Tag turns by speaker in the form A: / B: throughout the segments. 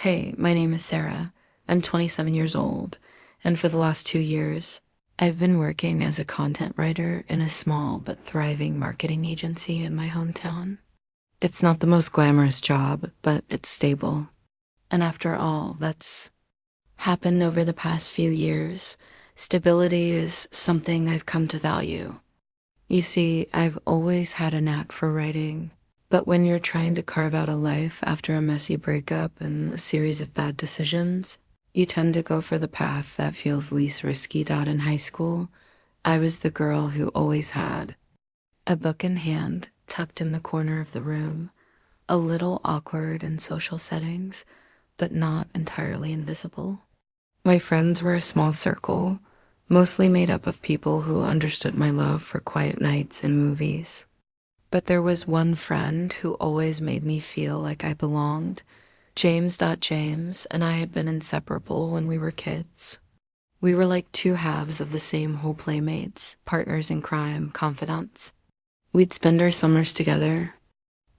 A: Hey, my name is Sarah. I'm 27 years old, and for the last 2 years, I've been working as a content writer in a small but thriving marketing agency in my hometown. It's not the most glamorous job, but it's stable. And after all that's happened over the past few years, stability is something I've come to value. You see, I've always had a knack for writing, but when you're trying to carve out a life after a messy breakup and a series of bad decisions, you tend to go for the path that feels least risky. In high school, I was the girl who always had a book in hand tucked in the corner of the room, a little awkward in social settings, but not entirely invisible. My friends were a small circle, mostly made up of people who understood my love for quiet nights and movies. But there was one friend who always made me feel like I belonged. James and I had been inseparable when we were kids. We were like two halves of the same whole playmates, partners in crime, confidants. We'd spend our summers together,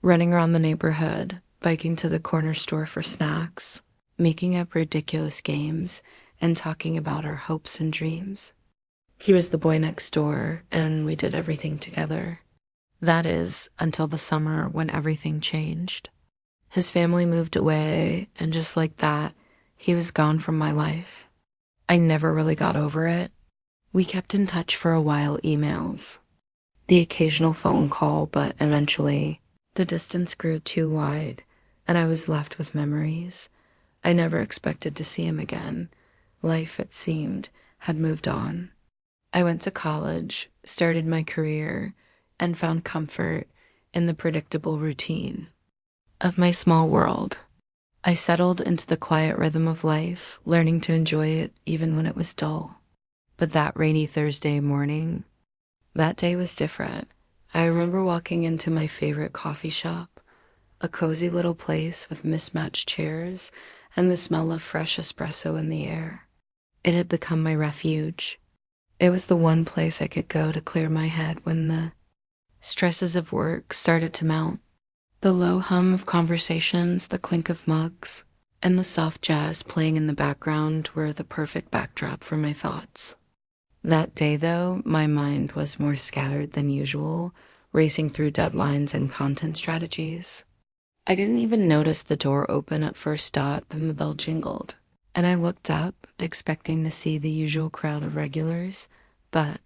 A: running around the neighborhood, biking to the corner store for snacks, making up ridiculous games, and talking about our hopes and dreams. He was the boy next door, and we did everything together. That is, until the summer when everything changed. His family moved away, and just like that, he was gone from my life. I never really got over it. We kept in touch for a while, emails, the occasional phone call, but eventually the distance grew too wide, and I was left with memories. I never expected to see him again. Life, it seemed, had moved on. I went to college, started my career, and found comfort in the predictable routine of my small world. I settled into the quiet rhythm of life, learning to enjoy it even when it was dull. But that rainy Thursday morning, that day was different. I remember walking into my favorite coffee shop, a cozy little place with mismatched chairs and the smell of fresh espresso in the air. It had become my refuge. It was the one place I could go to clear my head when the stresses of work started to mount. The low hum of conversations, the clink of mugs, and the soft jazz playing in the background were the perfect backdrop for my thoughts. That day, though, my mind was more scattered than usual, racing through deadlines and content strategies. I didn't even notice the door open at first dot, then the bell jingled, and I looked up, expecting to see the usual crowd of regulars, but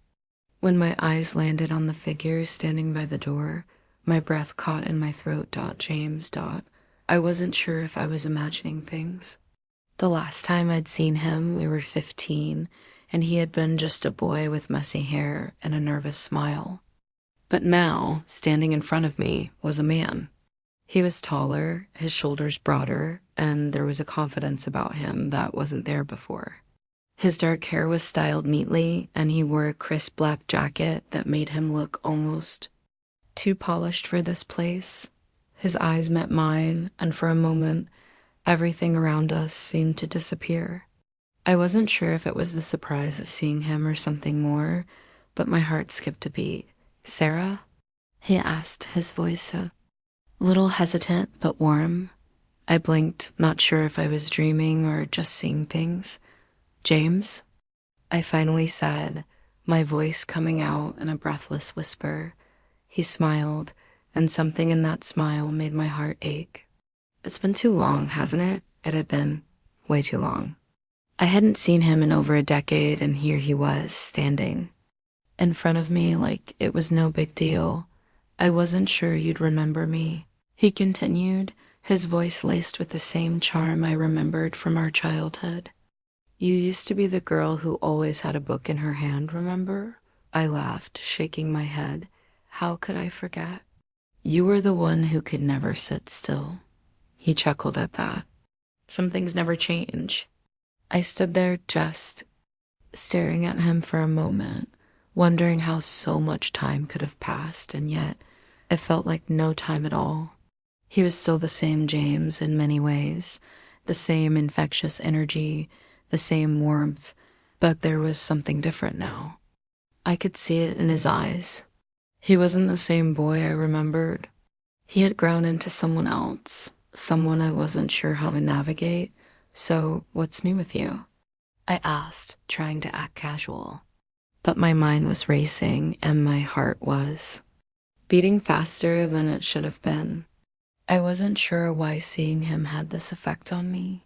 A: when my eyes landed on the figure standing by the door, my breath caught in my throat. James. I wasn't sure if I was imagining things. The last time I'd seen him, we were 15, and he had been just a boy with messy hair and a nervous smile. But now, standing in front of me, was a man. He was taller, his shoulders broader, and there was a confidence about him that wasn't there before. His dark hair was styled neatly, and he wore a crisp black jacket that made him look almost too polished for this place. His eyes met mine, and for a moment, everything around us seemed to disappear. I wasn't sure if it was the surprise of seeing him or something more, but my heart skipped a beat. "Sarah?" he asked, his voice a little hesitant but warm. I blinked, not sure if I was dreaming or just seeing things. "James?" I finally said, my voice coming out in a breathless whisper. He smiled, and something in that smile made my heart ache. It's been too long, hasn't it? It had been way too long. I hadn't seen him in over a decade, and here he was, standing in front of me like it was no big deal. "I wasn't sure you'd remember me," he continued, his voice laced with the same charm I remembered from our childhood. "You used to be the girl who always had a book in her hand, remember?" I laughed, shaking my head. How could I forget? "You were the one who could never sit still." He chuckled at that. "Some things never change." I stood there just staring at him for a moment, wondering how so much time could have passed, and yet it felt like no time at all. He was still the same James in many ways, the same infectious energy, the same warmth, but there was something different now. I could see it in his eyes. He wasn't the same boy I remembered. He had grown into someone else, someone I wasn't sure how to navigate. So, what's new with you? I asked, trying to act casual. But my mind was racing and my heart was beating faster than it should have been. I wasn't sure why seeing him had this effect on me.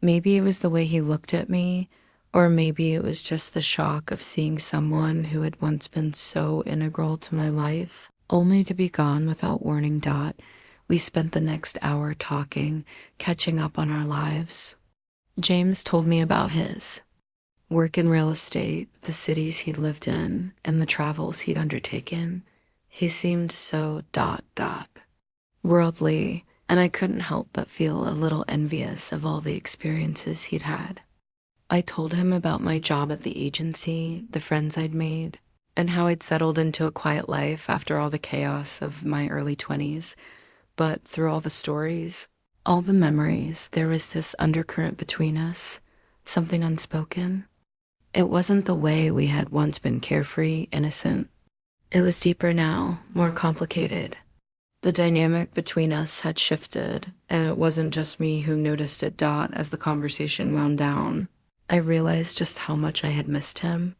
A: Maybe it was the way he looked at me, or maybe it was just the shock of seeing someone who had once been so integral to my life, only to be gone without warning. We spent the next hour talking, catching up on our lives. James told me about his work in real estate, the cities he'd lived in, and the travels he'd undertaken. He seemed so worldly, and I couldn't help but feel a little envious of all the experiences he'd had. I told him about my job at the agency, the friends I'd made, and how I'd settled into a quiet life after all the chaos of my early 20s. But through all the stories, all the memories, there was this undercurrent between us, something unspoken. It wasn't the way we had once been carefree, innocent. It was deeper now, more complicated. The dynamic between us had shifted, and it wasn't just me who noticed it. As the conversation wound down, I realized just how much I had missed him,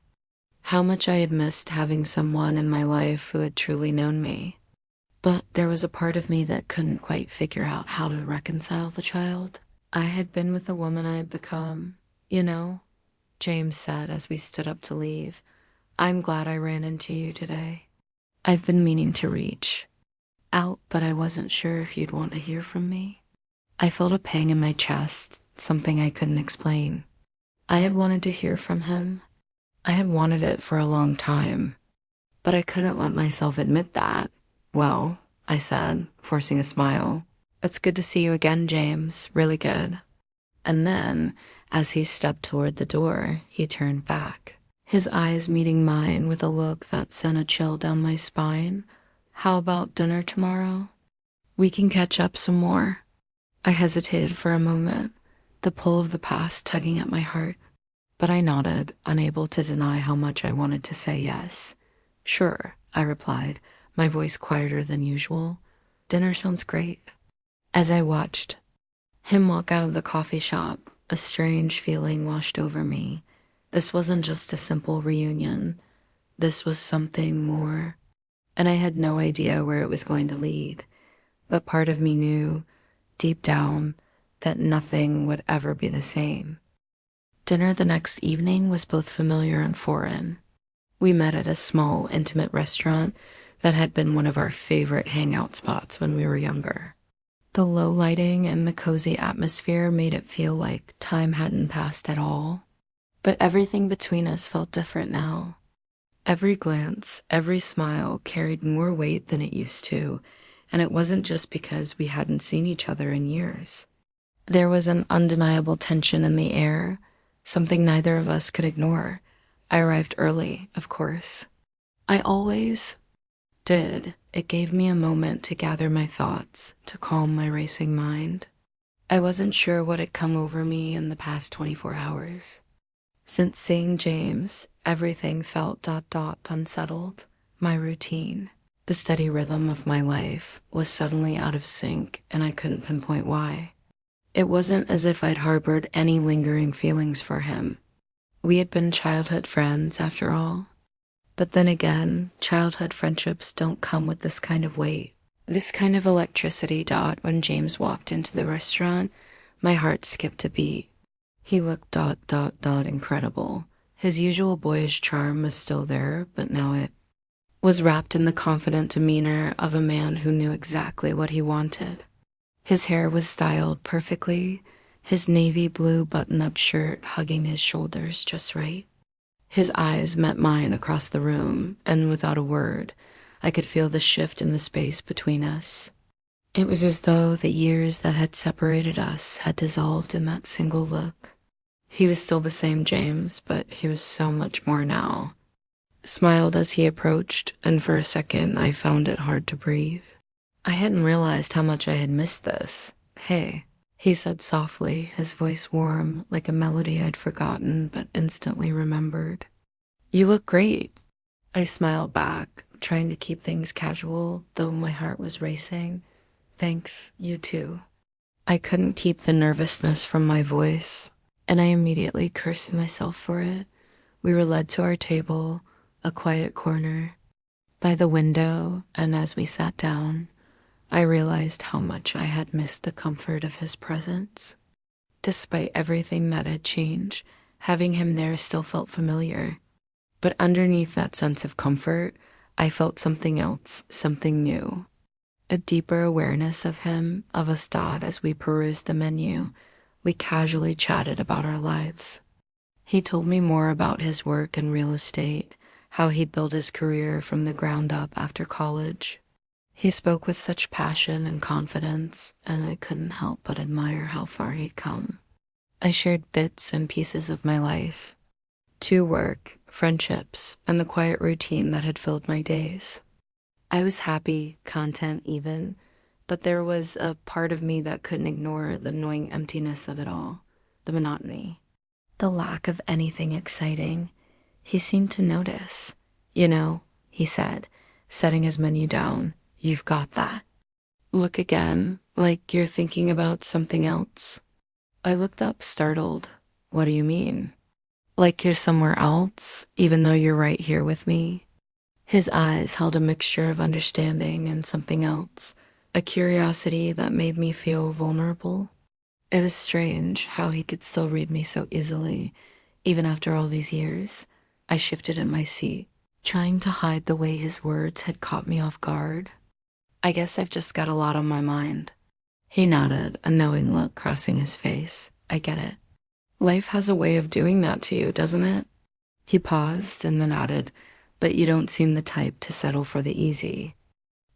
A: how much I had missed having someone in my life who had truly known me. But there was a part of me that couldn't quite figure out how to reconcile the child I had been with the woman I had become. You know, James said as we stood up to leave, I'm glad I ran into you today. I've been meaning to reach out, but I wasn't sure if you'd want to hear from me. I felt a pang in my chest, something I couldn't explain. I had wanted to hear from him. I had wanted it for a long time, but I couldn't let myself admit that. Well, I said, forcing a smile. It's good to see you again, James. Really good. And then, as he stepped toward the door, he turned back, his eyes meeting mine with a look that sent a chill down my spine. How about dinner tomorrow? We can catch up some more. I hesitated for a moment, the pull of the past tugging at my heart, but I nodded, unable to deny how much I wanted to say yes. Sure, I replied, my voice quieter than usual. Dinner sounds great. As I watched him walk out of the coffee shop, a strange feeling washed over me. This wasn't just a simple reunion. This was something more, and I had no idea where it was going to lead. But part of me knew, deep down, that nothing would ever be the same. Dinner the next evening was both familiar and foreign. We met at a small, intimate restaurant that had been one of our favorite hangout spots when we were younger. The low lighting and the cozy atmosphere made it feel like time hadn't passed at all. But everything between us felt different now. Every glance, every smile carried more weight than it used to, and it wasn't just because we hadn't seen each other in years. There was an undeniable tension in the air, something neither of us could ignore. I arrived early, of course. I always did. It gave me a moment to gather my thoughts, to calm my racing mind. I wasn't sure what had come over me in the past 24 hours. Since seeing James, everything felt unsettled. My routine, the steady rhythm of my life, was suddenly out of sync, and I couldn't pinpoint why. It wasn't as if I'd harbored any lingering feelings for him. We had been childhood friends, after all. But then again, childhood friendships don't come with this kind of weight, this kind of electricity. When James walked into the restaurant, my heart skipped a beat. He looked incredible. His usual boyish charm was still there, but now it was wrapped in the confident demeanor of a man who knew exactly what he wanted. His hair was styled perfectly, his navy blue button-up shirt hugging his shoulders just right. His eyes met mine across the room, and without a word, I could feel the shift in the space between us. It was as though the years that had separated us had dissolved in that single look. He was still the same James, but he was so much more now. Smiled as he approached, and for a second I found it hard to breathe. I hadn't realized how much I had missed this. Hey, he said softly, his voice warm, like a melody I'd forgotten but instantly remembered. You look great. I smiled back, trying to keep things casual, though my heart was racing. Thanks, you too. I couldn't keep the nervousness from my voice, and I immediately cursed myself for it. We were led to our table, a quiet corner, by the window, and as we sat down, I realized how much I had missed the comfort of his presence. Despite everything that had changed, having him there still felt familiar. But underneath that sense of comfort, I felt something else, something new. A deeper awareness of him, of us dot as we perused the menu. We casually chatted about our lives. He told me more about his work in real estate, how he'd built his career from the ground up after college. He spoke with such passion and confidence, and I couldn't help but admire how far he'd come. I shared bits and pieces of my life, to work, friendships, and the quiet routine that had filled my days. I was happy, content even, but there was a part of me that couldn't ignore the annoying emptiness of it all, the monotony, the lack of anything exciting. He seemed to notice. You know, he said, setting his menu down, "You've got that. Look again, like you're thinking about something else." I looked up, startled. "What do you mean?" "Like you're somewhere else, even though you're right here with me?" His eyes held a mixture of understanding and something else, a curiosity that made me feel vulnerable. It was strange how he could still read me so easily, even after all these years. I shifted in my seat, trying to hide the way his words had caught me off guard. "I guess I've just got a lot on my mind." He nodded, a knowing look crossing his face. "I get it. Life has a way of doing that to you, doesn't it?" He paused and then added, "But you don't seem the type to settle for the easy."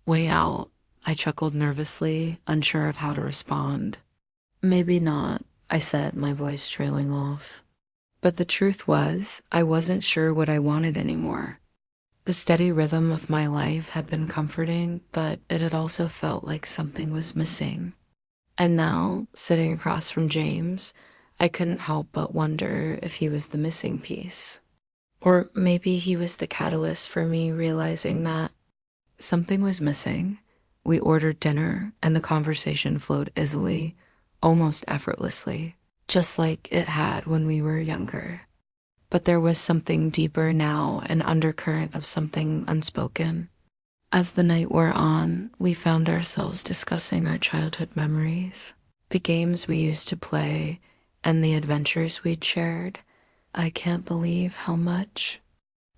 A: "Way out," I chuckled nervously, unsure of how to respond. "Maybe not," I said, my voice trailing off. But the truth was, I wasn't sure what I wanted anymore. The steady rhythm of my life had been comforting, but it had also felt like something was missing. And now, sitting across from James, I couldn't help but wonder if he was the missing piece. Or maybe he was the catalyst for me realizing that something was missing. We ordered dinner, and the conversation flowed easily, almost effortlessly, just like it had when we were younger. But there was something deeper now, an undercurrent of something unspoken. As the night wore on, we found ourselves discussing our childhood memories, the games we used to play, and the adventures we'd shared. I can't believe how much.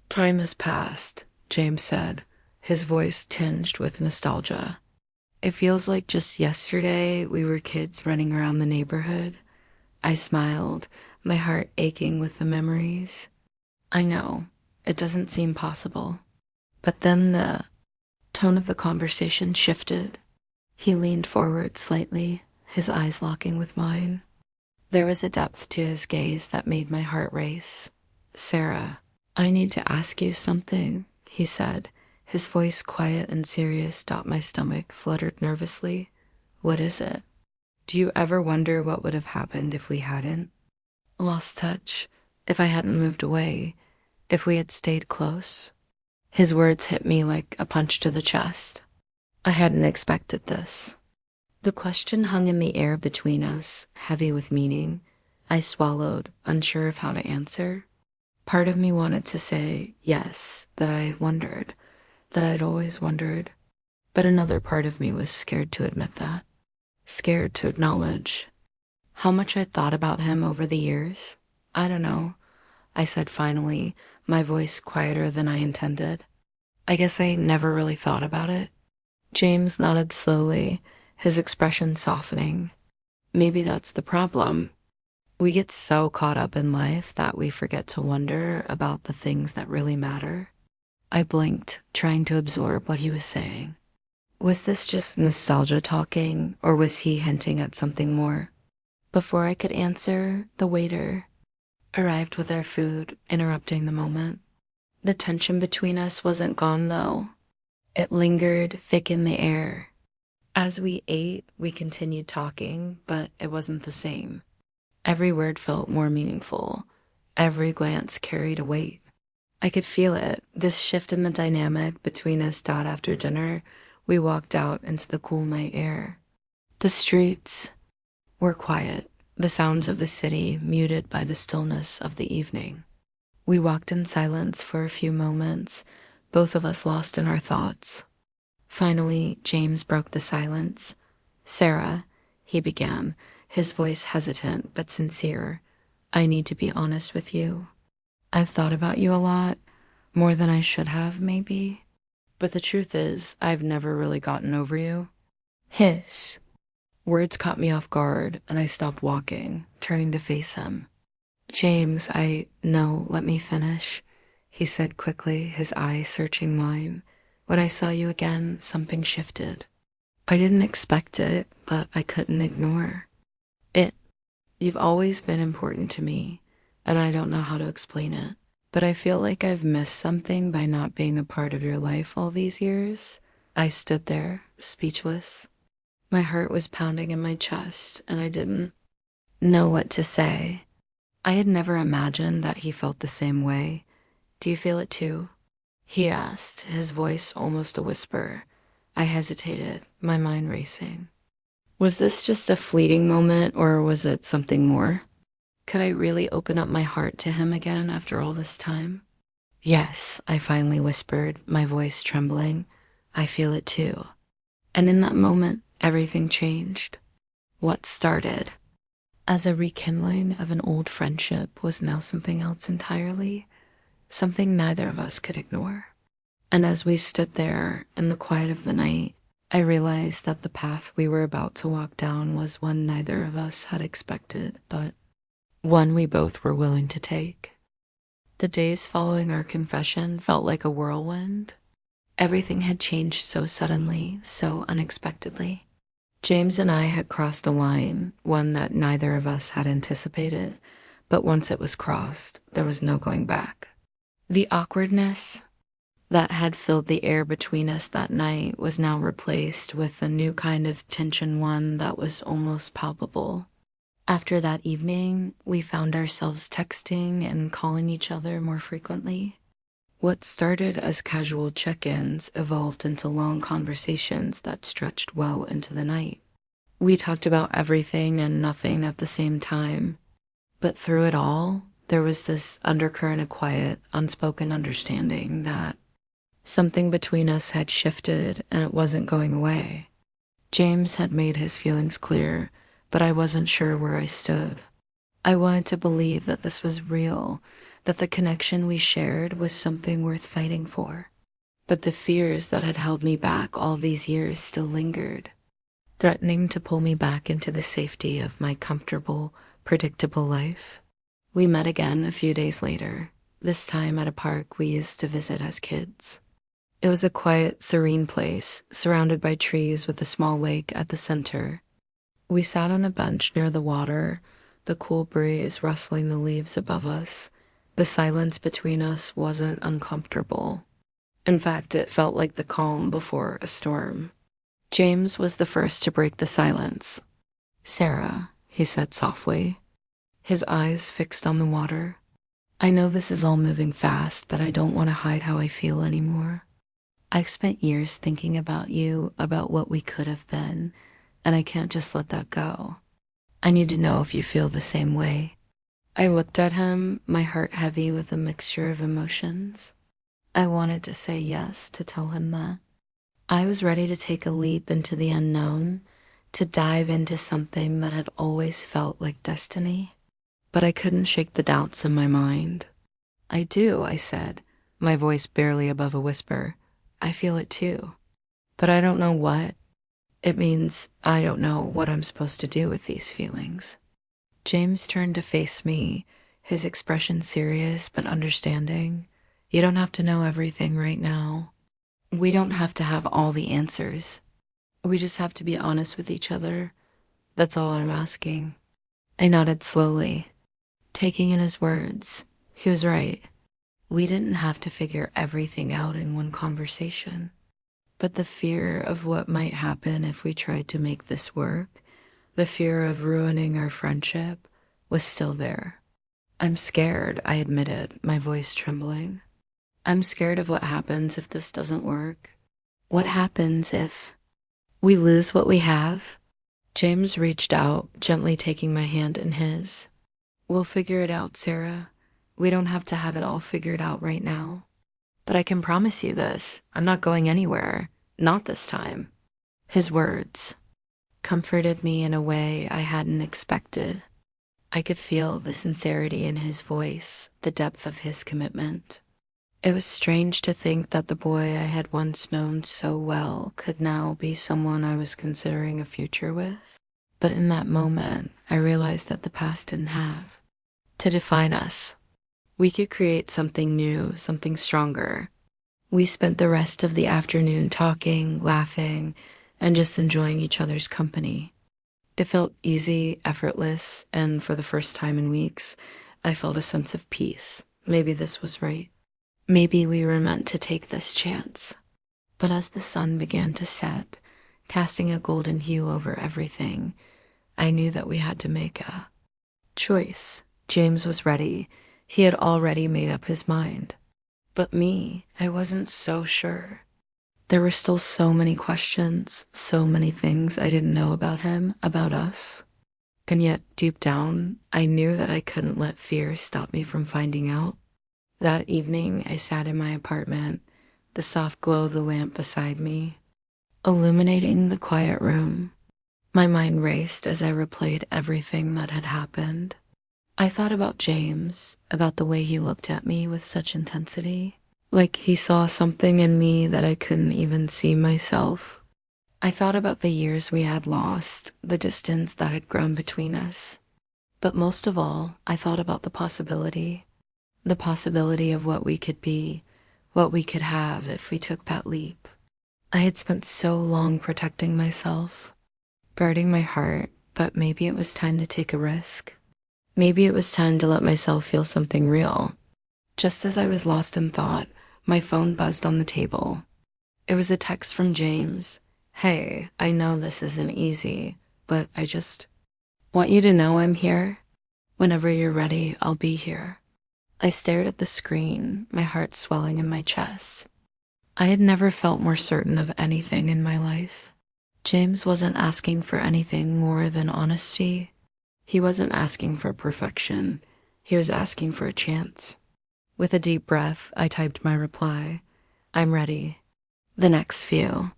A: "Time has passed," James said, his voice tinged with nostalgia. "It feels like just yesterday we were kids running around the neighborhood." I smiled, my heart aching with the memories. "I know, it doesn't seem possible." But then the tone of the conversation shifted. He leaned forward slightly, his eyes locking with mine. There was a depth to his gaze that made my heart race. "Sarah, I need to ask you something," he said, his voice quiet and serious. My stomach fluttered nervously. "What is it?" "Do you ever wonder what would have happened if we hadn't lost touch, if I hadn't moved away, if we had stayed close?" His words hit me like a punch to the chest. I hadn't expected this. The question hung in the air between us, heavy with meaning. I swallowed, unsure of how to answer. Part of me wanted to say yes, that I wondered, that I'd always wondered. But another part of me was scared to admit that, scared to acknowledge how much I'd thought about him over the years. "I don't know," I said finally, my voice quieter than I intended. "I guess I never really thought about it." James nodded slowly, his expression softening. "Maybe that's the problem. We get so caught up in life that we forget to wonder about the things that really matter." I blinked, trying to absorb what he was saying. Was this just nostalgia talking, or was he hinting at something more? Before I could answer, the waiter arrived with our food, interrupting the moment. The tension between us wasn't gone, though. It lingered thick in the air. As we ate, we continued talking, but it wasn't the same. Every word felt more meaningful. Every glance carried a weight. I could feel it, this shift in the dynamic between us. After dinner, we walked out into the cool night air. The streets, were quiet, the sounds of the city muted by the stillness of the evening. We walked in silence for a few moments, both of us lost in our thoughts. Finally, James broke the silence. "Sarah," he began, his voice hesitant but sincere, "I need to be honest with you. I've thought about you a lot, more than I should have, maybe. But the truth is, I've never really gotten over you." His words caught me off guard, and I stopped walking, turning to face him. "James, no, let me finish," he said quickly, his eyes searching mine. "When I saw you again, something shifted. I didn't expect it, but I couldn't ignore it. You've always been important to me, and I don't know how to explain it. But I feel like I've missed something by not being a part of your life all these years." I stood there, speechless. My heart was pounding in my chest, and I didn't know what to say. I had never imagined that he felt the same way. "Do you feel it too?" he asked, his voice almost a whisper. I hesitated, my mind racing. Was this just a fleeting moment, or was it something more? Could I really open up my heart to him again after all this time? "Yes," I finally whispered, my voice trembling. "I feel it too." And in that moment, everything changed. What started as a rekindling of an old friendship was now something else entirely, something neither of us could ignore. And as we stood there in the quiet of the night, I realized that the path we were about to walk down was one neither of us had expected, but one we both were willing to take. The days following our confession felt like a whirlwind. Everything had changed so suddenly, so unexpectedly. James and I had crossed a line, one that neither of us had anticipated, but once it was crossed, there was no going back. The awkwardness that had filled the air between us that night was now replaced with a new kind of tension, one that was almost palpable. After that evening, we found ourselves texting and calling each other more frequently. What started as casual check-ins evolved into long conversations that stretched well into the night. We talked about everything and nothing at the same time, but through it all, there was this undercurrent of quiet, unspoken understanding that something between us had shifted and it wasn't going away. James had made his feelings clear, but I wasn't sure where I stood. I wanted to believe that this was real, that the connection we shared was something worth fighting for. But the fears that had held me back all these years still lingered, threatening to pull me back into the safety of my comfortable, predictable life. We met again a few days later, this time at a park we used to visit as kids. It was a quiet, serene place, surrounded by trees with a small lake at the center. We sat on a bench near the water, the cool breeze rustling the leaves above us. The silence between us wasn't uncomfortable. In fact, it felt like the calm before a storm. James was the first to break the silence. "Sarah," he said softly, his eyes fixed on the water. "I know this is all moving fast, but I don't want to hide how I feel anymore. I've spent years thinking about you, about what we could have been, and I can't just let that go. I need to know if you feel the same way." I looked at him, my heart heavy with a mixture of emotions. I wanted to say yes, to tell him that. I was ready to take a leap into the unknown, to dive into something that had always felt like destiny. But I couldn't shake the doubts in my mind. "I do," I said, my voice barely above a whisper. "I feel it too. But I don't know what. It means I don't know what I'm supposed to do with these feelings." James turned to face me, his expression serious but understanding. "You don't have to know everything right now. We don't have to have all the answers. We just have to be honest with each other. That's all I'm asking." I nodded slowly, taking in his words. He was right. We didn't have to figure everything out in one conversation. But the fear of what might happen if we tried to make this work, the fear of ruining our friendship, was still there. "I'm scared," I admitted, my voice trembling. "I'm scared of what happens if this doesn't work. What happens if we lose what we have?" James reached out, gently taking my hand in his. We'll figure it out, Sarah. We don't have to have it all figured out right now. But I can promise you this, I'm not going anywhere. Not this time. His words comforted me in a way I hadn't expected. I could feel the sincerity in his voice, the depth of his commitment. It was strange to think that the boy I had once known so well could now be someone I was considering a future with. But in that moment, I realized that the past didn't have to define us. We could create something new, something stronger. We spent the rest of the afternoon talking, laughing, and just enjoying each other's company. It felt easy, effortless, and for the first time in weeks, I felt a sense of peace. Maybe this was right. Maybe we were meant to take this chance. But as the sun began to set, casting a golden hue over everything, I knew that we had to make a choice. James was ready. He had already made up his mind. But me, I wasn't so sure. There were still so many questions, so many things I didn't know about him, about us. And yet, deep down, I knew that I couldn't let fear stop me from finding out. That evening, I sat in my apartment, the soft glow of the lamp beside me, illuminating the quiet room. My mind raced as I replayed everything that had happened. I thought about James, about the way he looked at me with such intensity, like he saw something in me that I couldn't even see myself. I thought about the years we had lost, the distance that had grown between us. But most of all, I thought about the possibility of what we could be, what we could have if we took that leap. I had spent so long protecting myself, guarding my heart, but maybe it was time to take a risk. Maybe it was time to let myself feel something real. Just as I was lost in thought, my phone buzzed on the table. It was a text from James. Hey, I know this isn't easy, but I just want you to know I'm here. Whenever you're ready, I'll be here. I stared at the screen, my heart swelling in my chest. I had never felt more certain of anything in my life. James wasn't asking for anything more than honesty. He wasn't asking for perfection. He was asking for a chance. With a deep breath, I typed my reply. I'm ready. The next few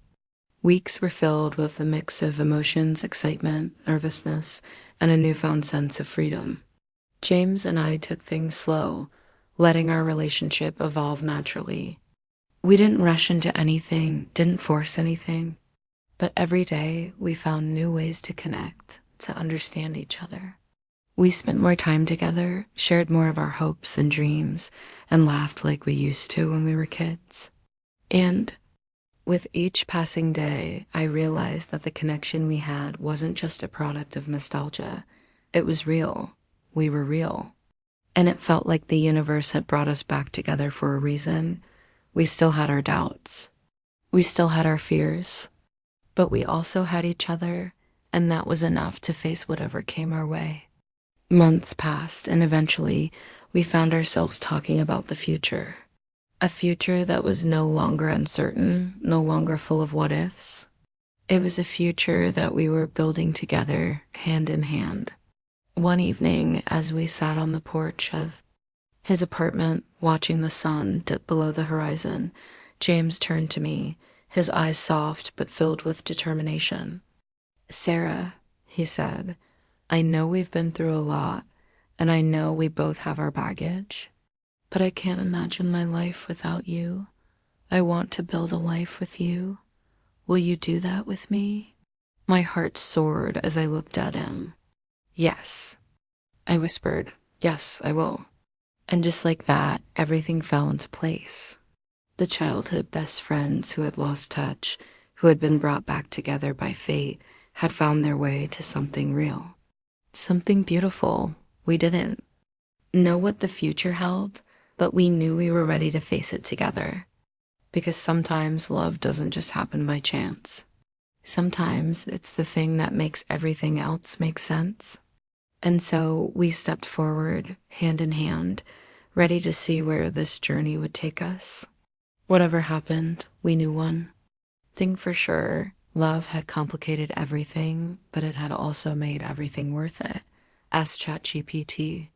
A: weeks were filled with a mix of emotions, excitement, nervousness, and a newfound sense of freedom. James and I took things slow, letting our relationship evolve naturally. We didn't rush into anything, didn't force anything, but every day we found new ways to connect, to understand each other. We spent more time together, shared more of our hopes and dreams, and laughed like we used to when we were kids. And with each passing day, I realized that the connection we had wasn't just a product of nostalgia. It was real. We were real. And it felt like the universe had brought us back together for a reason. We still had our doubts. We still had our fears. But we also had each other, and that was enough to face whatever came our way. Months passed, and eventually, we found ourselves talking about the future. A future that was no longer uncertain, no longer full of what-ifs. It was a future that we were building together, hand in hand. One evening, as we sat on the porch of his apartment, watching the sun dip below the horizon, James turned to me, his eyes soft but filled with determination. Sarah, he said, I know we've been through a lot, and I know we both have our baggage, but I can't imagine my life without you. I want to build a life with you. Will you do that with me? My heart soared as I looked at him. Yes, I whispered. Yes, I will. And just like that, everything fell into place. The childhood best friends who had lost touch, who had been brought back together by fate, had found their way to something real. Something beautiful. We didn't know what the future held, but we knew we were ready to face it together. Because sometimes love doesn't just happen by chance. Sometimes it's the thing that makes everything else make sense. And so we stepped forward, hand in hand, ready to see where this journey would take us. Whatever happened, we knew one thing for sure. Love had complicated everything, but it had also made everything worth it. Asked ChatGPT.